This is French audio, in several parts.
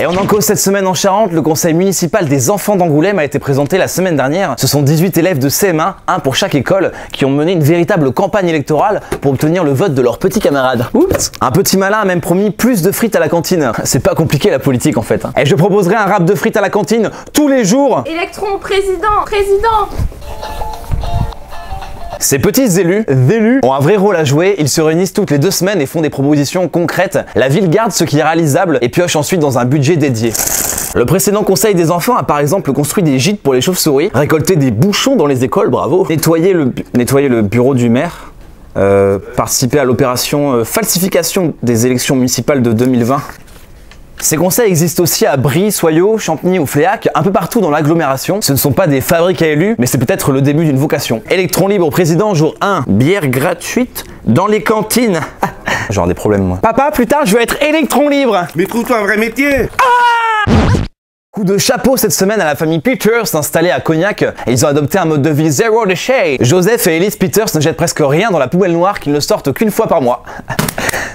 Et on en cause cette semaine en Charente, le conseil municipal des enfants d'Angoulême a été présenté la semaine dernière. Ce sont 18 élèves de CM1, un pour chaque école, qui ont mené une véritable campagne électorale pour obtenir le vote de leurs petits camarades. Oups. Un petit malin a même promis plus de frites à la cantine. C'est pas compliqué la politique en fait. Et je proposerai un rap de frites à la cantine tous les jours. Électron, président. Ces petits élus ont un vrai rôle à jouer, ils se réunissent toutes les 2 semaines et font des propositions concrètes. La ville garde ce qui est réalisable et pioche ensuite dans un budget dédié. Le précédent conseil des enfants a par exemple construit des gîtes pour les chauves-souris, récolté des bouchons dans les écoles, bravo, nettoyer le bureau du maire, participer à l'opération falsification des élections municipales de 2020. Ces conseils existent aussi à Brie, Soyaux, Champigny ou Fléac, un peu partout dans l'agglomération. Ce ne sont pas des fabriques à élus, mais c'est peut-être le début d'une vocation. Électron libre au président, jour 1. Bière gratuite dans les cantines. Genre des problèmes, moi. Papa, plus tard, je veux être électron libre. Mais trouve-toi un vrai métier. Coup de chapeau cette semaine à la famille Peters installée à Cognac et ils ont adopté un mode de vie zéro déchet. Joseph et Elise Peters ne jettent presque rien dans la poubelle noire qu'ils ne sortent qu'une fois par mois.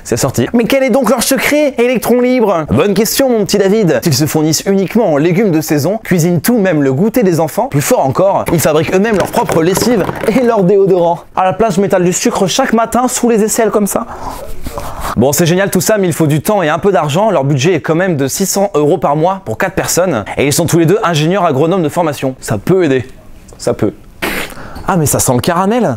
C'est sorti. Mais quel est donc leur secret, électron libre? Bonne question mon petit David. Ils se fournissent uniquement en légumes de saison, cuisinent tout, même le goûter des enfants. Plus fort encore, ils fabriquent eux-mêmes leur propre lessive et leur déodorant. À la place, je m'étale du sucre chaque matin sous les aisselles comme ça. Bon, c'est génial tout ça, mais il faut du temps et un peu d'argent. Leur budget est quand même de 600 € par mois pour 4 personnes. Et ils sont tous les deux ingénieurs agronomes de formation. Ça peut aider. Ça peut. Ah, mais ça sent le caramel.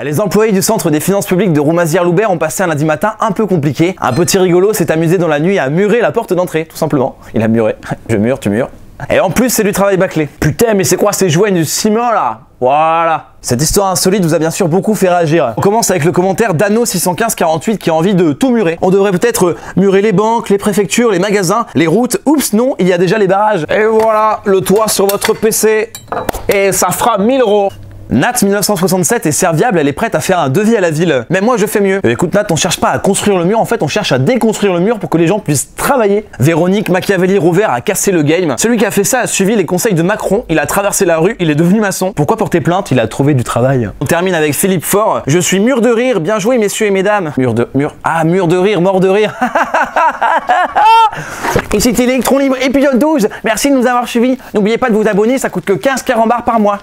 Les employés du centre des finances publiques de Roumazières-Loubert ont passé un lundi matin un peu compliqué. Un petit rigolo s'est amusé dans la nuit à murer la porte d'entrée, tout simplement. Il a muré. Je mure, tu mures. Et en plus, c'est du travail bâclé. Putain, mais c'est quoi ces joints du ciment là? Voilà. Cette histoire insolite vous a bien sûr beaucoup fait réagir. On commence avec le commentaire d'Anno61548 qui a envie de tout murer. On devrait peut-être murer les banques, les préfectures, les magasins, les routes. Oups, non, il y a déjà les barrages. Et voilà, le toit sur votre PC. Et ça fera 1000 €. Nat 1967 est serviable, elle est prête à faire un devis à la ville. Mais moi je fais mieux. Écoute Nat, on cherche pas à construire le mur, en fait on cherche à déconstruire le mur pour que les gens puissent travailler. Véronique Machiavelli-Rouvert a cassé le game. Celui qui a fait ça a suivi les conseils de Macron, il a traversé la rue, il est devenu maçon. Pourquoi porter plainte? Il a trouvé du travail. On termine avec Philippe Faure. Je suis mur de rire, bien joué messieurs et mesdames. Mur de rire, mort de rire. Et c'était Électron Libre épisode 12. Merci de nous avoir suivis. N'oubliez pas de vous abonner, ça coûte que 15 carambars par mois.